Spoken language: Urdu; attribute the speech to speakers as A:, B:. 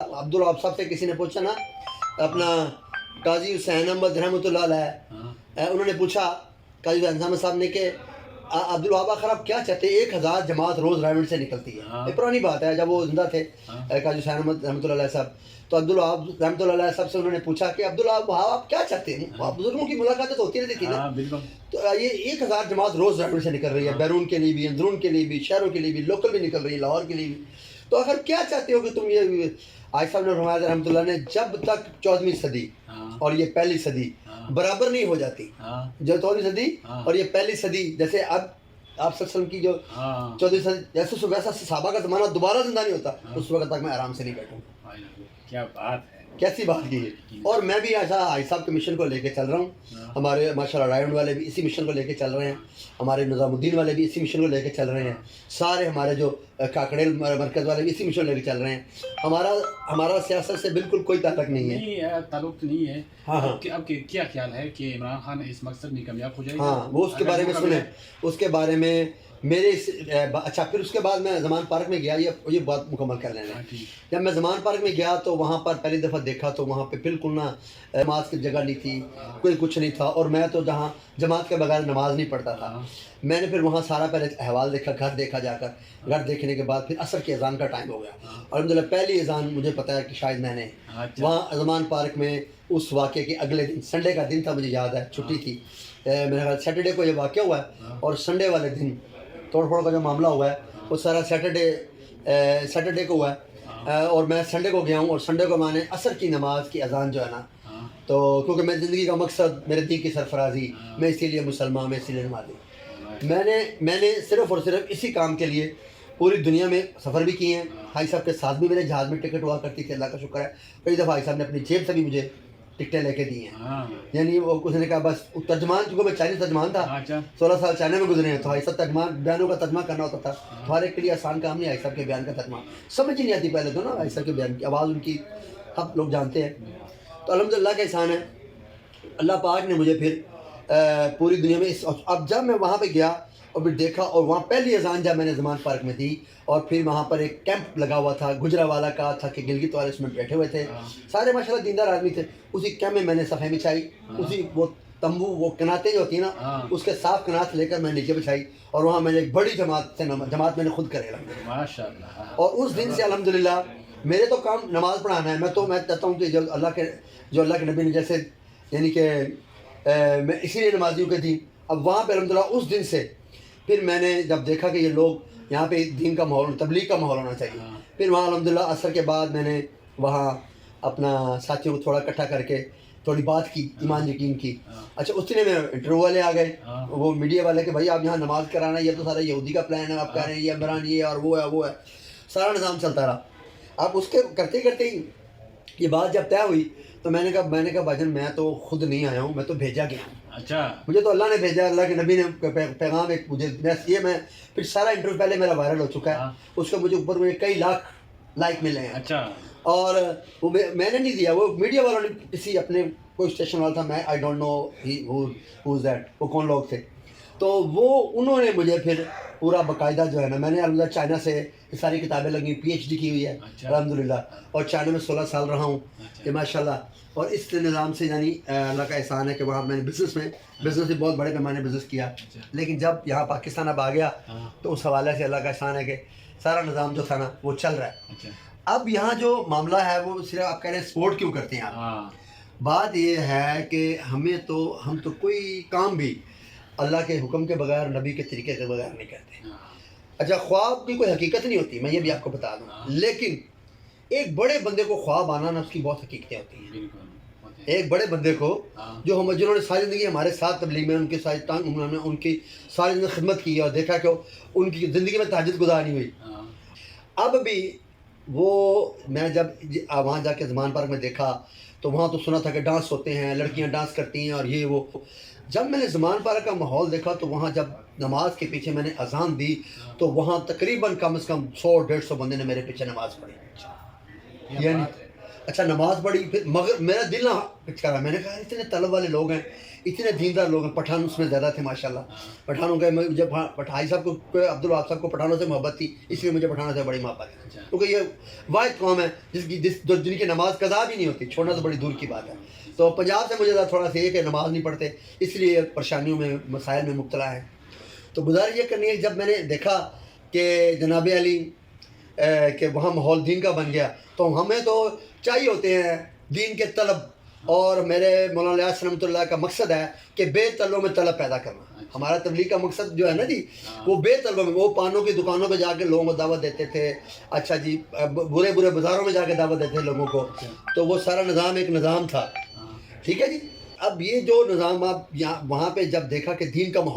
A: عبدالوہاب صاحب سے کسی نے پوچھا نا، اپنا قاضی حسین احمد رحمۃ اللہ علیہ، انہوں نے پوچھا قاضی حسین احمد صاحب نے کہ عبدالوہاب آخر آپ کیا چاہتے ہیں؟ 1000 جماعت روز رائیونڈ سے نکلتی ہے. یہ پرانی بات ہے، جب وہ زندہ تھے قاضی حسین احمد رحمۃ اللہ علیہ صاحب، تو عبدالوہاب رحمۃ اللہ علیہ صاحب سے انہوں نے پوچھا کہ عبدالوہاب آپ کیا چاہتے ہیں؟ بزرگوں کی ملاقاتیں تو ہوتی رہتی تھی نا. تو یہ 1000 جماعت روز رائیونڈ سے نکل رہی ہے، بیرون کے لیے بھی، اندرون کے لیے بھی، شہروں کے لیے بھی، لوکل بھی نکل رہی ہے، لاہور کے لیے بھی. تو آخر کیا چاہتے ہو کہ تم یہ آج صاحب نے فرمایا رحمۃ اللہ نے، جب تک 14ویں صدی اور یہ پہلی صدی برابر نہیں ہو جاتی، جو 14ویں صدی اور یہ پہلی صدی، جیسے اب آپ صلی اللہ علیہ وسلم کی جو 14ویں صدی جیسے ویسا صحابہ کا زمانہ دوبارہ زندہ نہیں ہوتا، اس وقت تک میں آرام سے نہیں بیٹھوں.
B: کیا بات ہے،
A: کیسی بات کی ہے. اور میں بھی ایسا آج صاحب کے مشن کو لے کے چل رہا ہوں. ہمارے ماشاء اللہ رائیونڈ والے بھی اسی مشن کو لے کے چل رہے ہیں، ہمارے نظام الدین والے بھی اسی مشن کو لے کے چل رہے ہیں، سارے ہمارے جو کاکڑیل مرکز والے بھی اسی مشن کو لے کے چل رہے ہیں. ہمارا سیاست سے بالکل کوئی تعلق نہیں ہے.
B: نہیں تعلق نہیں ہے.
A: ہاں
B: اب کیا خیال ہے کہ عمران خان اس مقصد میں کامیاب ہو جائے گا؟
A: ہاں وہ اس کے بارے میں سنیں، اس کے بارے میں میرے اچھا. پھر اس کے بعد میں زمان پارک میں گیا، یہ بات مکمل کر لینا. جب میں زمان پارک میں گیا تو وہاں پر پہلی دفعہ دیکھا تو وہاں پہ بالکل نا نماز کی جگہ نہیں تھی، کوئی کچھ نہیں تھا. اور میں تو جہاں جماعت کے بغیر نماز نہیں پڑھتا تھا. میں نے پھر وہاں سارا پہلے احوال دیکھا، گھر دیکھا جا کر. گھر دیکھنے کے بعد پھر عصر کی اذان کا ٹائم ہو گیا. الحمدللہ پہلی اذان مجھے پتا ہے کہ شاید میں نے وہاں زمان پارک میں اس واقعے کے اگلے دن، سنڈے کا دن تھا، مجھے یاد ہے، چھٹی تھی میرا خیال. سیٹرڈے کو یہ واقعہ ہوا ہے اور سنڈے والے دن توڑ پھوڑ کا جو معاملہ ہوا ہے وہ سارا سیٹرڈے کو ہوا ہے. اور میں سنڈے کو گیا ہوں، اور سنڈے کو میں نے عصر کی نماز کی اذان جو ہے نا، تو کیونکہ میری زندگی کا مقصد میرے دین کی سرفرازی، میں اسی لیے مسلمان، میں اسی لیے نمازی. میں نے صرف اور صرف اسی کام کے لیے پوری دنیا میں سفر بھی کیے ہیں. بھائی صاحب کے ساتھ بھی میرے جہاز میں ٹکٹ ہوا کرتی تھی، اللہ کا شکر ہے. کئی دفعہ بھائی صاحب نے اپنی جیب سے بھی مجھے ٹکٹیں لے کے دی ہیں. یعنی وہ اس نے کہا بس ترجمان، چونکہ میں چائنیز ترجمان تھا، 16 سال چائنا میں گزرے ہیں، تو بھائی صاحب ترجمان بیانوں کا ترجمہ کرنا ہوتا تھا. ہر ایک کے لیے آسان کام نہیں. بھائی صاحب کے بیان کا ترجمہ سمجھ ہی نہیں آتی پہلے تو نا. بھائی صاحب کے بیان کی آواز ان کی سب لوگ جانتے ہیں. تو الحمدللہ کا احسان ہے، اللہ پاک نے مجھے پھر پوری دنیا میں اب جب میں وہاں پہ گیا اور پھر دیکھا، اور وہاں پہلی اذان جب میں نے زمان پارک میں دی، اور پھر وہاں پر ایک کیمپ لگا ہوا تھا، گجرانوالہ کا تھا کہ گلگت والے اس میں بیٹھے ہوئے تھے، سارے ماشاءاللہ دیندار آدمی تھے. اسی کیمپ میں نے صفحے بچھائی، اسی وہ تمبو، وہ کناتیں جو ہوتی ہیں نا، اس کے صاف کنات لے کر میں نیچے بچھائی، اور وہاں میں نے ایک بڑی جماعت میں نے خود کرے
B: ماشاءاللہ.
A: اور اس دن سے الحمدللہ میرے تو کام نماز پڑھانا ہے. میں چاہتا ہوں کہ جو اللہ کے نبی نے جیسے، یعنی کہ میں اسی لیے نمازیوں کے تھی. اب وہاں پہ الحمدللہ اس دن سے پھر میں نے جب دیکھا کہ یہ لوگ یہاں پہ دین کا ماحول، تبلیغ کا ماحول ہونا چاہیے، پھر وہاں الحمدللہ عصر کے بعد میں نے وہاں اپنا ساتھیوں کو تھوڑا اکٹھا کر کے تھوڑی بات کی، ایمان یقین کی. اچھا اس دن میں انٹرویو والے آ گئے، وہ میڈیا والے کہ بھائی آپ یہاں نماز کرانا، یہ تو سارا یہودی کا پلان ہے، آپ کہہ رہے ہیں یہ عمران یہ اور وہ ہے، سارا نظام چلتا رہا. آپ اس کے کرتے کرتے ہی یہ بات جب طے ہوئی تو میں نے کہا بھائی جان میں تو خود نہیں آیا ہوں، میں تو بھیجا گیا ہوں.
B: اچھا،
A: مجھے تو اللہ نے بھیجا، اللہ کے نبی نے پیغام ایک مجھے یہ میں پھر سارا انٹرویو پہلے میرا وائرل ہو چکا ہے، اس کو مجھے اوپر میں کئی لاکھ لائک ملے ہیں.
B: اچھا.
A: اور وہ میں نے نہیں دیا، وہ میڈیا والوں نے کسی اپنے کوئی اسٹیشن والا تھا، میں I don't know who's that, وہ کون لوگ تھے. تو وہ انہوں نے مجھے پھر پورا باقاعدہ جو ہے نا، میں نے الحمدللہ چائنا سے یہ ساری کتابیں لگی، PhD کی ہوئی ہے الحمدللہ، اور چائنا میں 16 سال رہا ہوں کہ ماشاءاللہ. اور اس نظام سے یعنی اللہ کا احسان ہے کہ وہاں میں نے بزنس بھی بہت بڑے پیمانے بزنس کیا. لیکن جب یہاں پاکستان اب آ گیا تو اس حوالے سے اللہ کا احسان ہے کہ سارا نظام جو تھا نا وہ چل رہا ہے. اب یہاں جو معاملہ ہے وہ صرف آپ کہہ رہے ہیں سپورٹ کیوں کرتے ہیں آپ. بات یہ ہے کہ ہم تو کوئی کام بھی اللہ کے حکم کے بغیر، نبی کے طریقے کے بغیر نہیں کرتے. اچھا خواب کی کوئی حقیقت نہیں ہوتی، میں یہ بھی آپ کو بتا دوں، لیکن ایک بڑے بندے کو خواب آنا نا، اس کی بہت حقیقتیں ہوتی ہیں. ایک بڑے بندے کو جنہوں نے ساری زندگی ہمارے ساتھ تبلیغ میں، ان کی ساری زندگی خدمت کی اور دیکھا کہ ان کی زندگی میں تہجد گزار نہیں ہوئی. اب بھی وہ میں جب وہاں جا کے زمان پارک میں دیکھا تو وہاں تو سنا تھا کہ ڈانس ہوتے ہیں، لڑکیاں ڈانس کرتی ہیں اور یہ وہ. جب میں نے زمان پارک کا ماحول دیکھا تو وہاں جب نماز کے پیچھے میں نے اذان دی تو وہاں تقریباً کم از کم 100-150 بندے نے میرے پیچھے نماز پڑھی. یعنی اچھا نماز پڑھی پھر مگر میرا دل نہ کرا. میں نے کہا اتنے طلب والے لوگ ہیں, اتنے دیندار لوگ ہیں. پٹھان اس میں زیادہ تھے ماشاء اللہ. پٹھانوں کے جب پٹھائی صاحب کو عبدالوہاب صاحب کو پٹھانوں سے محبت تھی, اس لیے مجھے پٹھانوں سے بڑی محبت ہے, کیونکہ یہ واحد قوم ہے جن کی نماز قضا بھی نہیں ہوتی, چھوڑنا تو بڑی دور کی بات ہے. تو پنجاب سے مجھے تھوڑا سا یہ کہ نماز نہیں پڑھتے, اس لیے پریشانیوں میں مسائل میں مبتلا ہے. تو گزارش یہ کرنی ہے, جب میں نے دیکھا کہ جناب علی کہ وہاں ماحول دین کا بن گیا, تو ہمیں تو چاہیے ہوتے ہیں دین کے طلب, اور میرے مولانا الیاس رحمۃ اللہ کا مقصد ہے کہ بے طلبوں میں طلب پیدا کرنا. ہمارا تبلیغ کا مقصد جو ہے نا جی, وہ بے طلبوں میں, وہ پانوں کی دکانوں پہ جا کے لوگوں کو دعوت دیتے تھے, اچھا جی برے برے بازاروں میں جا کے دعوت دیتے تھے لوگوں کو. تو وہ سارا نظام ایک نظام تھا, ٹھیک ہے جی. اب یہ جو نظام آپ یہاں وہاں پہ جب دیکھا کہ دین کا ماحول